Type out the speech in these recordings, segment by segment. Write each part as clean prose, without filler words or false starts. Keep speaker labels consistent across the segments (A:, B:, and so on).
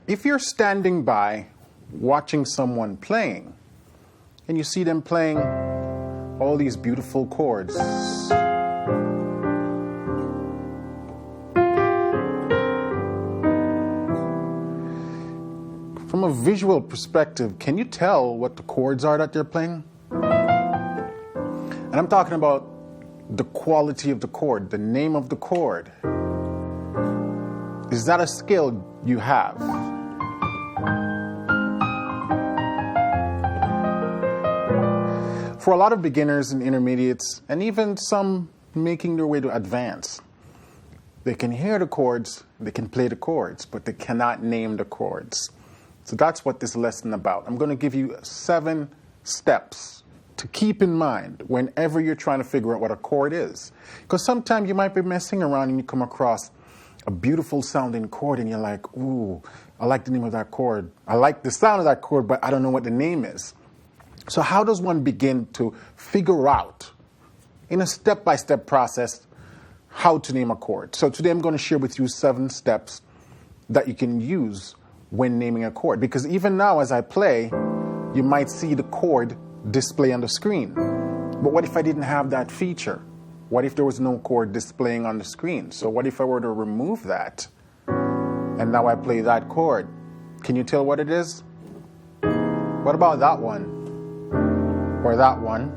A: If you're standing by watching someone playing and you see them playing all these beautiful chords, from a visual perspective, can you tell what the chords are that they're playing? And I'm talking about the quality of the chord, the name of the chord. Is that a skill you have? For a lot of beginners and intermediates, and even some making their way to advanced, they can hear the chords, they can play the chords, but they cannot name the chords. So that's what this lesson is about. I'm going to give you 7 steps to keep in mind whenever you're trying to figure out what a chord is. Because sometimes you might be messing around and you come across a beautiful sounding chord and you're like, ooh, I like the name of that chord. I like the sound of that chord, but I don't know what the name is. So how does one begin to figure out, in a step-by-step process, how to name a chord? So today I'm going to share with you 7 steps that you can use when naming a chord. Because even now as I play, you might see the chord display on the screen. But what if I didn't have that feature? What if there was no chord displaying on the screen? So what if I were to remove that and now I play that chord? Can you tell what it is? What about that one? Or that one?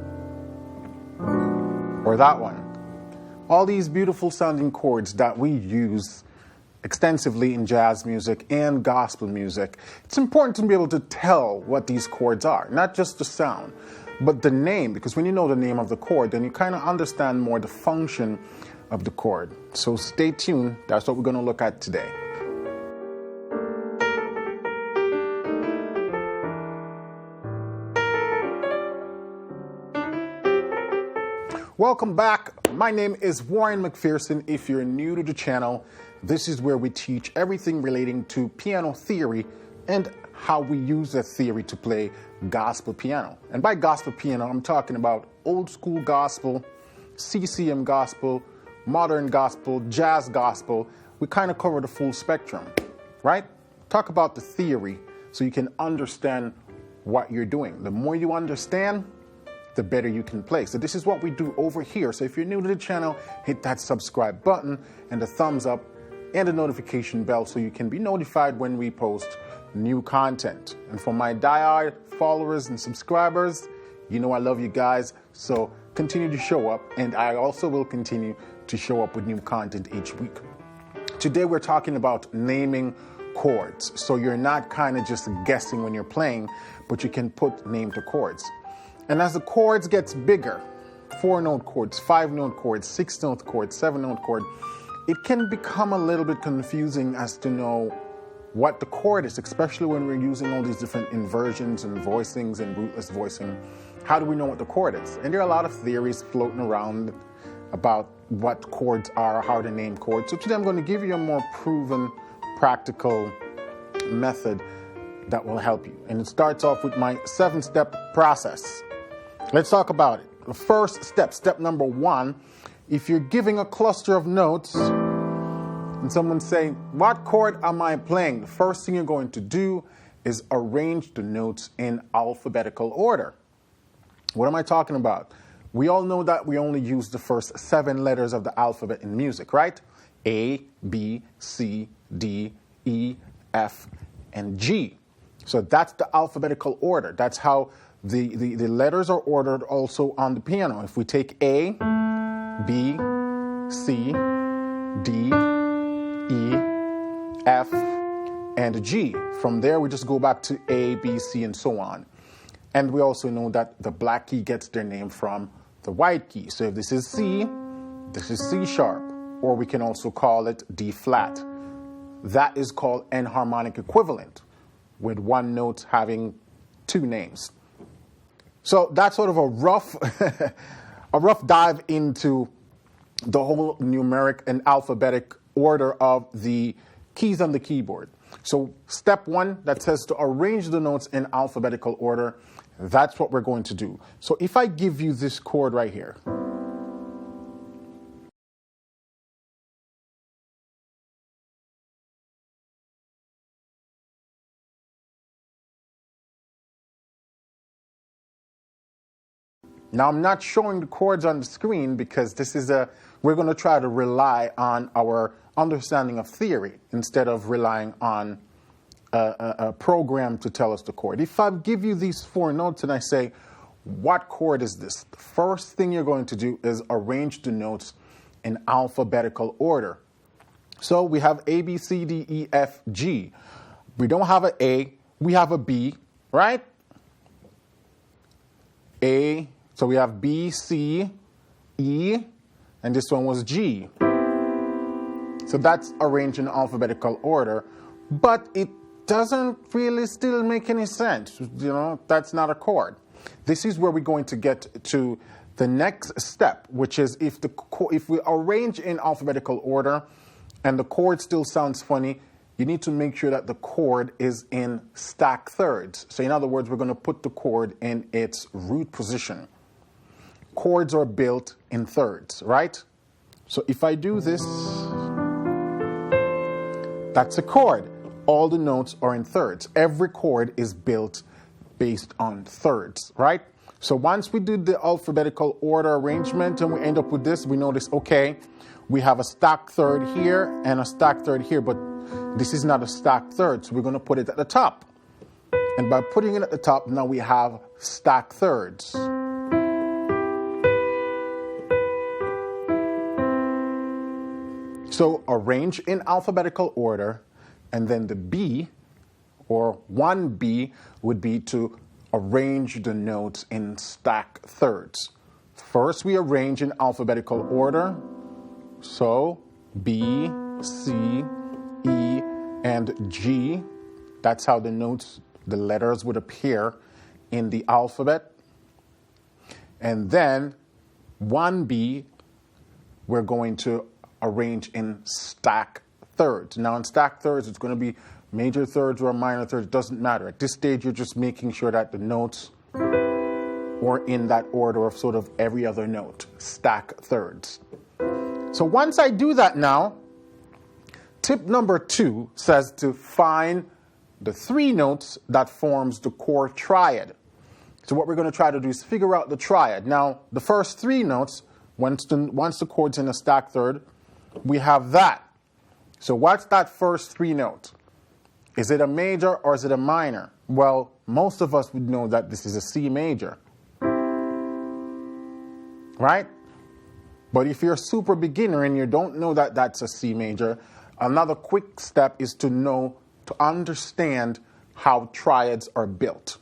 A: Or that one? All these beautiful sounding chords that we use extensively in jazz music and gospel music. It's important to be able to tell what these chords are, not just the sound, but the name, because when you know the name of the chord, then you kind of understand more the function of the chord. So stay tuned. That's what we're going to look at today. Welcome back. My name is Warren McPherson. If you're new to the channel, this is where we teach everything relating to piano theory and how we use that theory to play gospel piano. And by gospel piano, I'm talking about old school gospel, CCM gospel, modern gospel, jazz gospel. We kind of cover the full spectrum, right? Talk about the theory so you can understand what you're doing. The more you understand, the better you can play. So this is what we do over here. So if you're new to the channel, hit that subscribe button and the thumbs up and the notification bell so you can be notified when we post new content. And for my diehard followers and subscribers, you know I love you guys, so continue to show up, and I also will continue to show up with new content each week. Today we're talking about naming chords. So you're not kind of just guessing when you're playing, but you can put name to chords. And as the chords gets bigger, 4-note chords, 5-note chords, 6-note chords, 7-note chord, it can become a little bit confusing as to know what the chord is, especially when we're using all these different inversions and voicings and rootless voicing. How do we know what the chord is? And there are a lot of theories floating around about what chords are, how to name chords. So today I'm going to give you a more proven, practical method that will help you. And it starts off with my 7-step process. Let's talk about it. The first step, step number 1, if you're giving a cluster of notes and someone's saying, what chord am I playing? The first thing you're going to do is arrange the notes in alphabetical order. What am I talking about? We all know that we only use the first 7 letters of the alphabet in music, right? A, B, C, D, E, F, and G. So that's the alphabetical order. That's how the letters are ordered also on the piano. If we take A, B, C, D, E, F, and G. From there, we just go back to A, B, C, and so on. And we also know that the black key gets their name from the white key. So if this is C, this is C sharp, or we can also call it D flat. That is called enharmonic equivalent, with one note having 2 names. So that's sort of a rough, a rough dive into the whole numeric and alphabetic order of the keys on the keyboard. So step 1 that says to arrange the notes in alphabetical order, that's what we're going to do. So if I give you this chord right here, Now, I'm not showing the chords on the screen because we're going to try to rely on our understanding of theory instead of relying on a program to tell us the chord. If I give you these 4 notes and I say, what chord is this? The first thing you're going to do is arrange the notes in alphabetical order. So we have A, B, C, D, E, F, G. We don't have an A, we have a B, right? A, so we have B, C, E, and this one was G. So that's arranged in alphabetical order, but it doesn't really still make any sense. That's not a chord. This is where we're going to get to the next step, which is if we arrange in alphabetical order and the chord still sounds funny, you need to make sure that the chord is in stack thirds. So in other words, we're going to put the chord in its root position. Chords are built in thirds, right? So if I do this, that's a chord. All the notes are in thirds. Every chord is built based on thirds, right? So once we do the alphabetical order arrangement and we end up with this, we notice, okay, we have a stacked third here and a stacked third here, but this is not a stacked third, so we're going to put it at the top. And by putting it at the top, now we have stacked thirds. So arrange in alphabetical order, and then the B, or 1B, would be to arrange the notes in stack thirds. First, we arrange in alphabetical order. So B, C, E, and G. That's how the notes, the letters would appear in the alphabet. And then 1B, we're going to arrange in stack thirds. Now in stack thirds, it's going to be major thirds or minor thirds. It doesn't matter. At this stage, you're just making sure that the notes are in that order of sort of every other note, stack thirds. So once I do that now, tip number 2 says to find the 3 notes that forms the chord triad. So what we're going to try to do is figure out the triad. Now, the first 3 notes, once the chord's in a stack third, we have that. So what's that first 3 notes? Is it a major or is it a minor? Well, most of us would know that this is a C major, right? But if you're a super beginner and you don't know that that's a C major, another quick step is to understand how triads are built,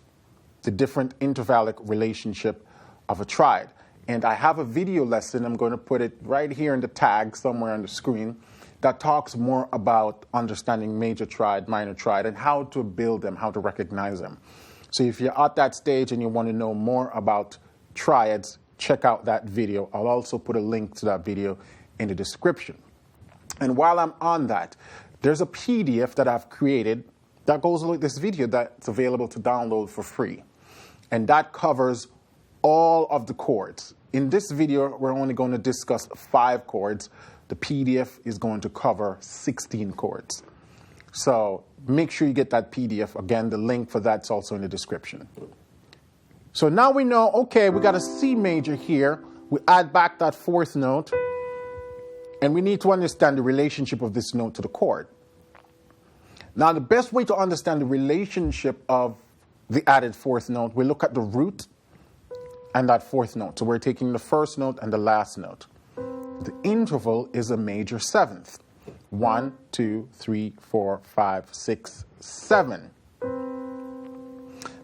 A: the different intervallic relationship of a triad. And I have a video lesson, I'm going to put it right here in the tag somewhere on the screen, that talks more about understanding major triad, minor triad, and how to build them, how to recognize them. So if you're at that stage and you want to know more about triads, check out that video. I'll also put a link to that video in the description. And while I'm on that, there's a PDF that I've created that goes with this video that's available to download for free. And that covers all of the chords. In this video, we're only going to discuss 5 chords. The PDF is going to cover 16 chords. So make sure you get that PDF. Again, the link for that's also in the description. So now we know, okay, we got a C major here. We add back that 4th note. And we need to understand the relationship of this note to the chord. Now, the best way to understand the relationship of the added 4th note, we look at the root and that 4th note. So we're taking the first note and the last note. The interval is a major 7th. 1, 2, 3, 4, 5, 6, 7.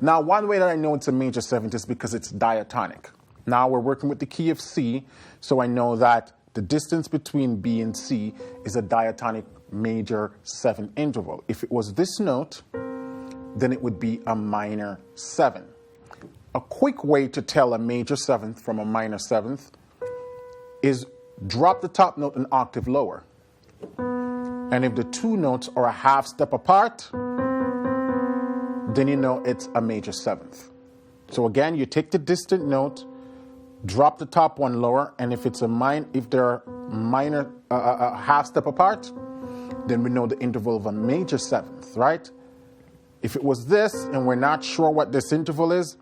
A: Now, one way that I know it's a major 7th is because it's diatonic. Now we're working with the key of C, so I know that the distance between B and C is a diatonic major 7 interval. If it was this note, then it would be a minor 7. A quick way to tell a major 7th from a minor 7th is drop the top note an octave lower. And if the 2 notes are a half step apart, then you know it's a major 7th. So again, you take the distant note, drop the top one lower, and if they're minor, a half step apart, then we know the interval of a major 7th, right? If it was this and we're not sure what this interval is,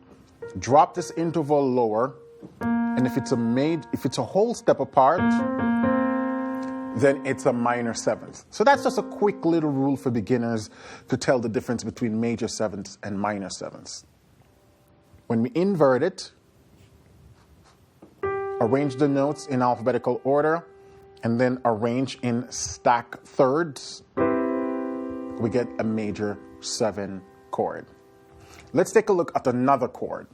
A: drop this interval lower And if it's a whole step apart, then it's a minor seventh. So that's just a quick little rule for beginners to tell the difference between major sevenths and minor sevenths. When we invert it, arrange the notes in alphabetical order, and then arrange in stack thirds, we get a major 7 chord. Let's take a look at another chord.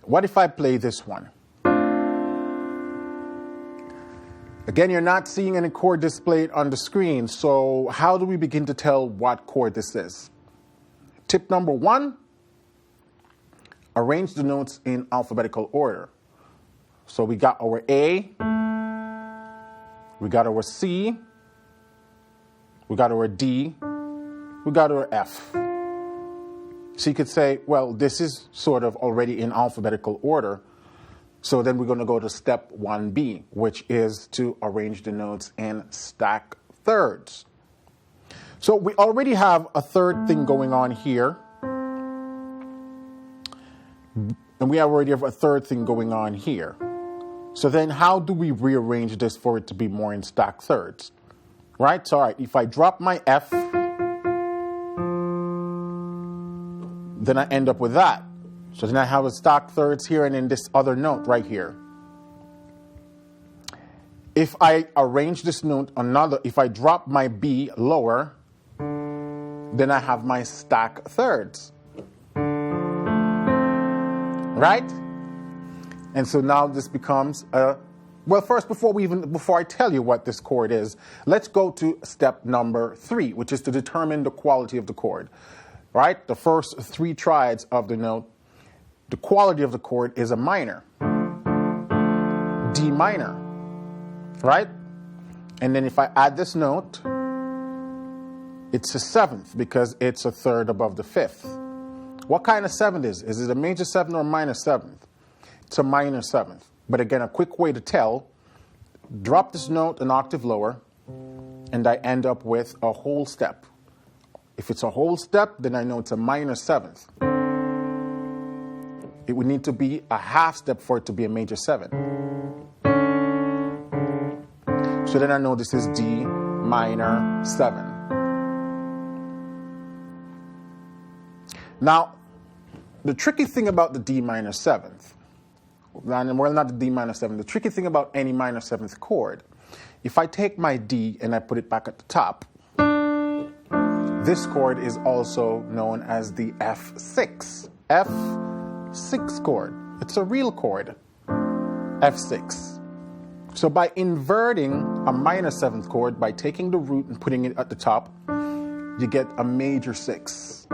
A: What if I play this one? Again, you're not seeing any chord displayed on the screen, so how do we begin to tell what chord this is? Tip number 1, arrange the notes in alphabetical order. So we got our A, we got our C, we got our D, we got our F. So you could say, well, this is sort of already in alphabetical order. So then we're going to go to step 1B, which is to arrange the notes in stack thirds. So we already have a third thing going on here. And we already have a third thing going on here. So then how do we rearrange this for it to be more in stack thirds? Right? So all right, if I drop my F, then I end up with that. So then I have a stack thirds here and then this other note right here. If I arrange this note if I drop my B lower, then I have my stack thirds. Right? And so now this becomes well, first, before I tell you what this chord is, let's go to step number 3, which is to determine the quality of the chord. Right? The first 3 triads of the note, the quality of the chord is a minor, D minor, right? And then if I add this note, it's a 7th because it's a third above the 5th. What kind of 7th is it? Is it a major 7th or a minor 7th? It's a minor 7th. But again, a quick way to tell, drop this note an octave lower, and I end up with a whole step. If it's a whole step, then I know it's a minor 7th. It would need to be a half step for it to be a major 7. So then I know this is D minor 7. Now, the tricky thing about the D minor 7th, well, not the D minor 7th, the tricky thing about any minor 7th chord, if I take my D and I put it back at the top, this chord is also known as the F6. F6 chord. It's a real chord. F6. So by inverting a minor 7th chord, by taking the root and putting it at the top, you get a major 6.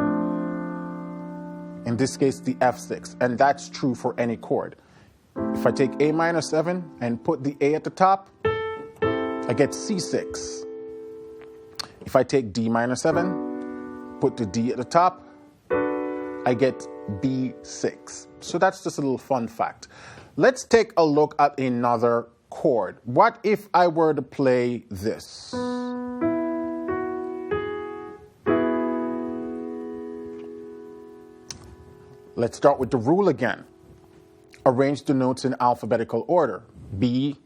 A: In this case, the F6. And that's true for any chord. If I take A minor 7 and put the A at the top, I get C6. If I take D minor 7, put the D at the top, I get B6. So that's just a little fun fact. Let's take a look at another chord. What if I were to play this? Let's start with the rule again. Arrange the notes in alphabetical order. B,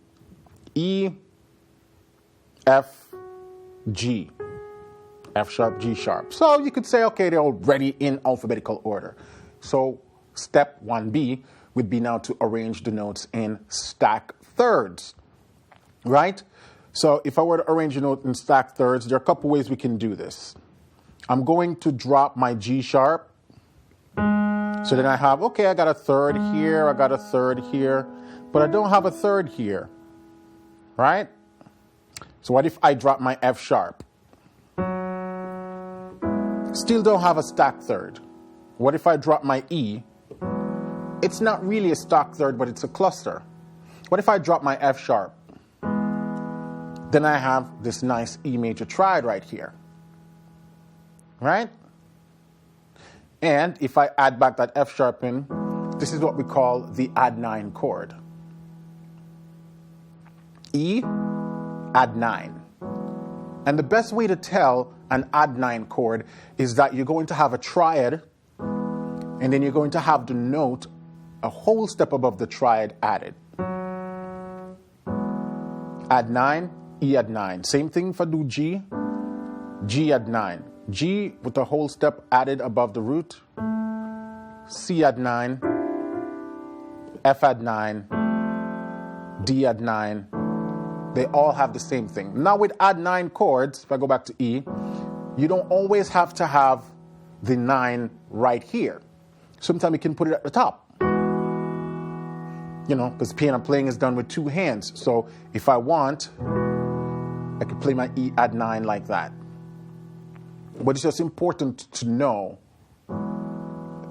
A: E, F, G. F sharp, G sharp. So you could say, okay, they're already in alphabetical order. So step 1B would be now to arrange the notes in stack thirds, right? So if I were to arrange a note in stack thirds, there are a couple ways we can do this. I'm going to drop my G sharp. So then I have, okay, I got a third here, I got a third here, but I don't have a third here, right? So what if I drop my F sharp? Still don't have a stack third. What if I drop my E? It's not really a stack third, but it's a cluster. What if I drop my F sharp? Then I have this nice E major triad right here, right? And if I add back that F sharp in, this is what we call the add 9 chord. E, add 9. And the best way to tell an add 9 chord is that you're going to have a triad, and then you're going to have the note a whole step above the triad added. Add 9, E add 9. Same thing for do G. G add 9. G with a whole step added above the root. C add 9. F add 9. D add 9. They all have the same thing. Now with add 9 chords, if I go back to E, you don't always have to have the 9 right here. Sometimes you can put it at the top. You know, because piano playing is done with 2 hands. So if I want, I could play my E add 9 like that. But it's just important to know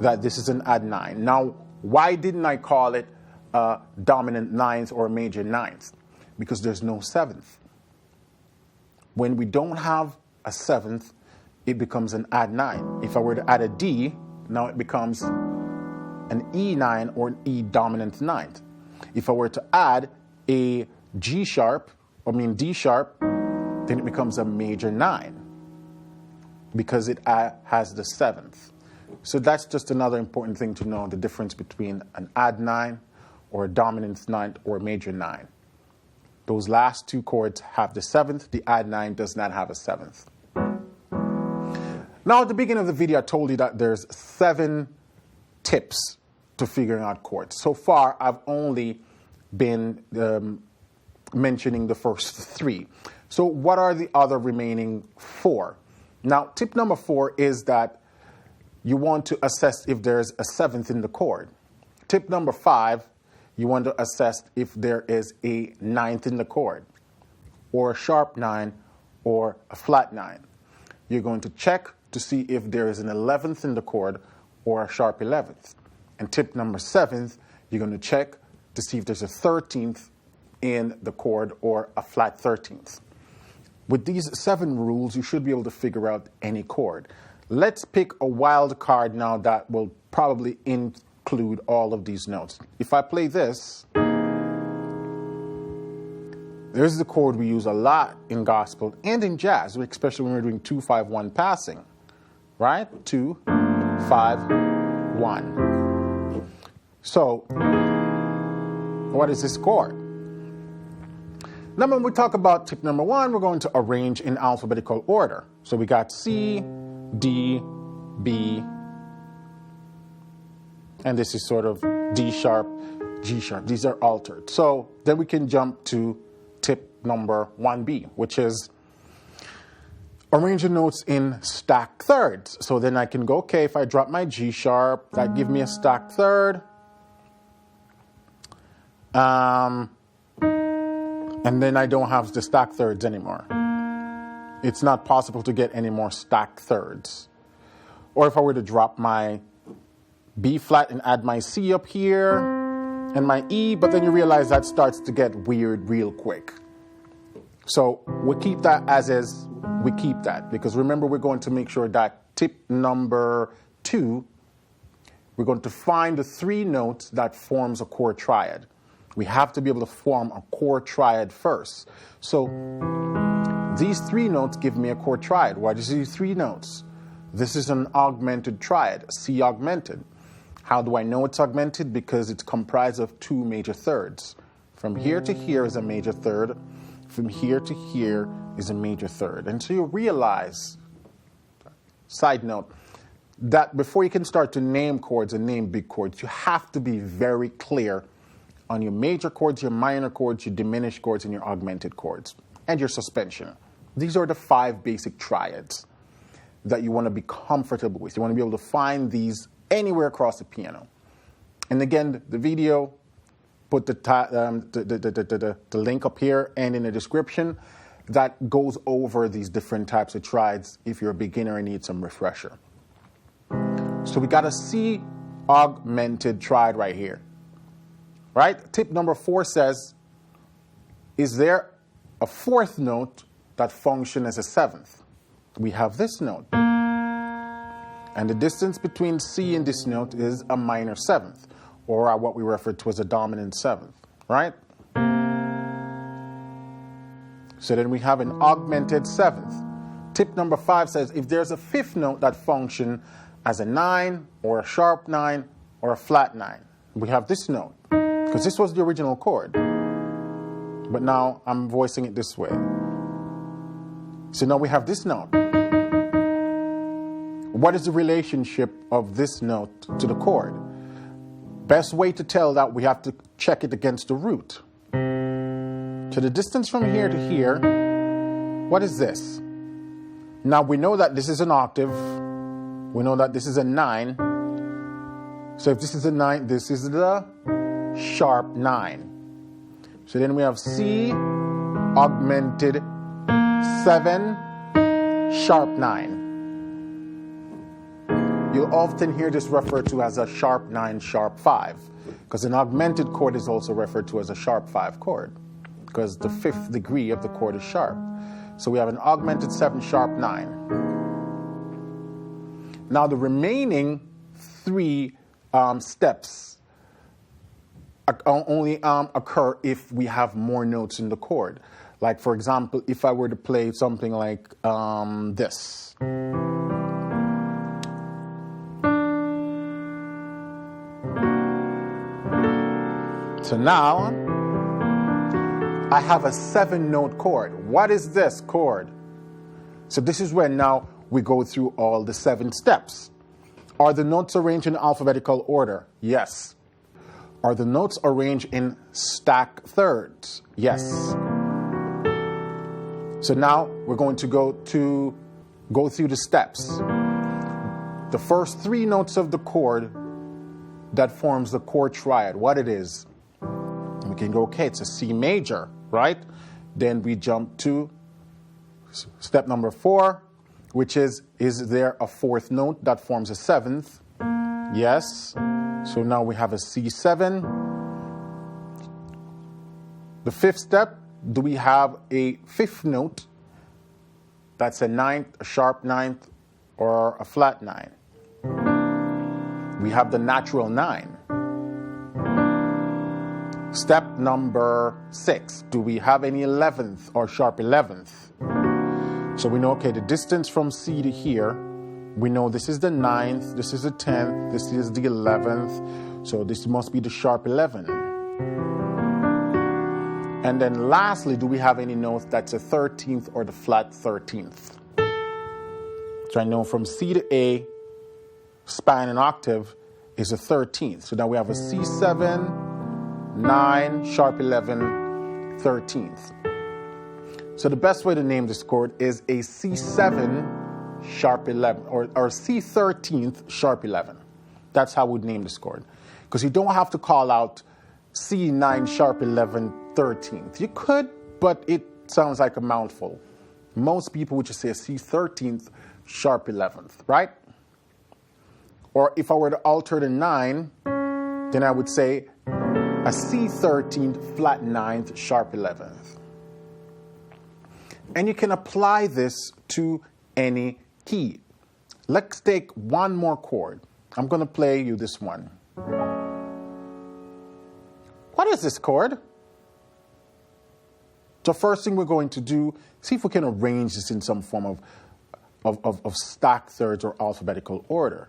A: that this is an add 9. Now, why didn't I call it a dominant 9th or a major 9th? Because there's no 7th. When we don't have a 7th, it becomes an add 9. If I were to add a D, now it becomes an E9 or an E dominant 9th. If I were to add a D sharp, then it becomes a major 9 because it has the 7th. So that's just another important thing to know, the difference between an add 9 or a dominant 9th or a major 9. Those last 2 chords have the 7th. The add 9 does not have a 7th. Now at the beginning of the video, I told you that there's 7 tips to figuring out chords. So far, I've only been mentioning the first 3. So what are the other remaining 4? Now, tip number 4 is that you want to assess if there's a 7th in the chord. Tip number 5, you want to assess if there is a 9th in the chord, or a sharp 9, or a flat 9. You're going to check to see if there is an 11th in the chord, or a sharp 11th. And tip number 7, you're going to check to see if there's a 13th in the chord or a flat 13th. With these 7 rules, you should be able to figure out any chord. Let's pick a wild card now that will probably include all of these notes. If I play this, there's the chord we use a lot in gospel and in jazz, especially when we're doing 2-5-1 passing, right? 2, 5, 1. So, what is this chord? Now, when we talk about tip number 1, we're going to arrange in alphabetical order. So we got C, D, B, and this is sort of D sharp, G sharp. These are altered. So then we can jump to tip number 1B, which is arrange the notes in stacked thirds. So then I can go, okay, if I drop my G sharp, that give me a stacked third. And then I don't have the stacked thirds anymore. It's not possible to get any more stacked thirds. Or if I were to drop my B flat and add my C up here and my E, but then you realize that starts to get weird real quick. So we keep that as is. We keep that because remember, we're going to make sure that tip number 2, we're going to find the 3 notes that forms a chord triad. We have to be able to form a chord triad first. So these 3 notes give me a chord triad. Why do you see 3 notes? This is an augmented triad, C augmented. How do I know it's augmented? Because it's comprised of 2 major thirds. From here to here is a major third. From here to here is a major third. And so you realize, side note, that before you can start to name chords and name big chords, you have to be very clear on your major chords, your minor chords, your diminished chords, and your augmented chords, and your suspension. These are the 5 basic triads that you want to be comfortable with. You want to be able to find these anywhere across the piano. And again, the video, put the link up here and in the description that goes over these different types of triads if you're a beginner and need some refresher. So we got a C augmented triad right here. Right? Tip number 4 says, is there a 4th note that functions as a 7th? We have this note. And the distance between C and this note is a minor 7th, or what we refer to as a dominant 7th, right? So then we have an augmented 7th. Tip number 5 says, if there's a 5th note that functions as a 9, or a sharp 9, or a flat 9, we have this note, because this was the original chord. But now I'm voicing it this way. So now we have this note. What is the relationship of this note to the chord? Best way to tell that, we have to check it against the root. So the distance from here to here, what is this? Now we know that this is an octave. We know that this is a 9. So if this is a 9, this is the sharp 9. So then we have C augmented 7 sharp 9. You'll often hear this referred to as a sharp 9 sharp 5, because an augmented chord is also referred to as a sharp 5 chord, because the 5th degree of the chord is sharp. So we have an augmented 7 sharp 9. Now the remaining 3 steps only occur if we have more notes in the chord. Like, for example, if I were to play something like this. So now I have a 7-note chord. What is this chord? So this is when now we go through all the 7 steps. Are the notes arranged in alphabetical order? Yes. Are the notes arranged in stack thirds? Yes. So now we're going to go through the steps. The first 3 notes of the chord that forms the chord triad, what it is. We can go, okay, it's a C major, right? Then we jump to step number 4, which is there a 4th note that forms a 7th? Yes. So now we have a C7. The 5th step, do we have a 5th note that's a 9th, a sharp 9th, or a flat 9? We have the natural 9. Step number 6, do we have any 11th or sharp 11th? So we know, okay, the distance from C to here, we know this is the 9th, this is the 10th, this is the 11th, so this must be the sharp 11. And then lastly, do we have any notes that's a 13th or the flat 13th? So I know from C to A, span an octave is a 13th. So now we have a C7, 9, sharp 11, 13th. So the best way to name this chord is a C7 sharp 11 or C13th sharp 11. That's how we'd name this chord. Because you don't have to call out C9 sharp 11 13th. You could, but it sounds like a mouthful. Most people would just say a C13th sharp 11th, right? Or if I were to alter the 9, then I would say a C13th flat 9th sharp 11th. And you can apply this to any key. Let's take one more chord. I'm going to play you this one. What is this chord? So first thing we're going to do, see if we can arrange this in some form of stack thirds or alphabetical order.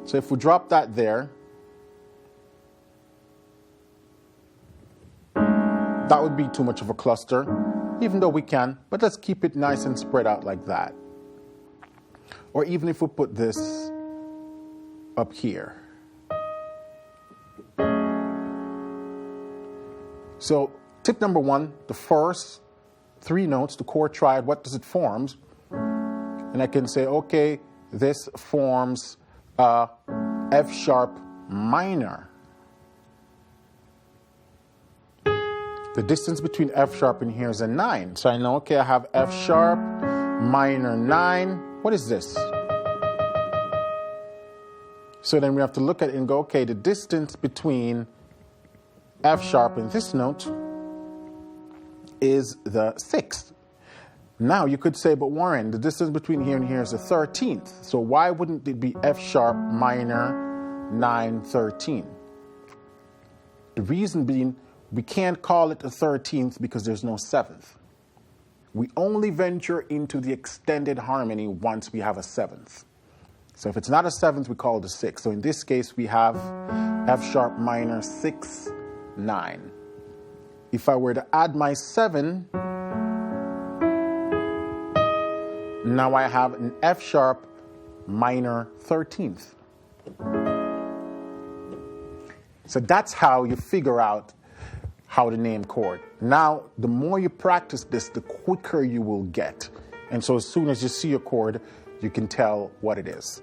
A: So if we drop that there, that would be too much of a cluster, even though we can, but let's keep it nice and spread out like that. Or even if we put this up here. So tip number 1, the first 3 notes, the chord triad, what does it form? And I can say, okay, this forms a F sharp minor. The distance between F sharp and here is a 9. So I know, okay, I have F sharp minor 9. What is this? So then we have to look at it and go, okay, the distance between F sharp and this note is the 6th. Now you could say, but Warren, the distance between here and here is the 13th. So why wouldn't it be F sharp minor 9 13? The reason being, we can't call it the 13th because there's no 7th. We only venture into the extended harmony once we have a 7th. So if it's not a seventh, we call it a sixth. So in this case, we have F sharp minor 6, 9. If I were to add my 7, now I have an F sharp minor 13th. So that's how you figure out how to name chord. Now, the more you practice this, the quicker you will get. And so as soon as you see a chord, you can tell what it is.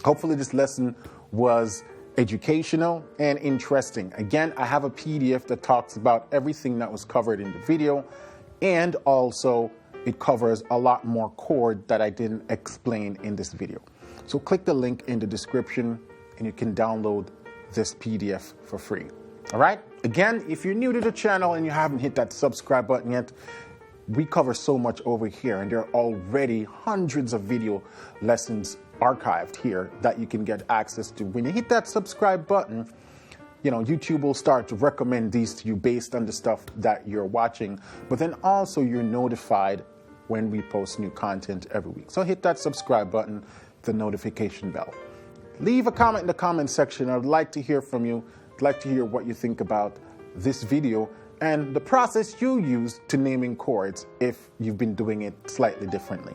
A: Hopefully this lesson was educational and interesting. Again, I have a PDF that talks about everything that was covered in the video, and also it covers a lot more chord that I didn't explain in this video. So click the link in the description and you can download this PDF for free. All right? Again, if you're new to the channel and you haven't hit that subscribe button yet, we cover so much over here, and there are already hundreds of video lessons archived here that you can get access to. When you hit that subscribe button, YouTube will start to recommend these to you based on the stuff that you're watching, but then also you're notified when we post new content every week. So hit that subscribe button, the notification bell. Leave a comment in the comment section. I'd like to hear from you. I'd like to hear what you think about this video and the process you use to naming chords if you've been doing it slightly differently.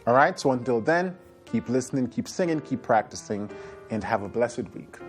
A: All right, so until then, keep listening, keep singing, keep practicing, and have a blessed week.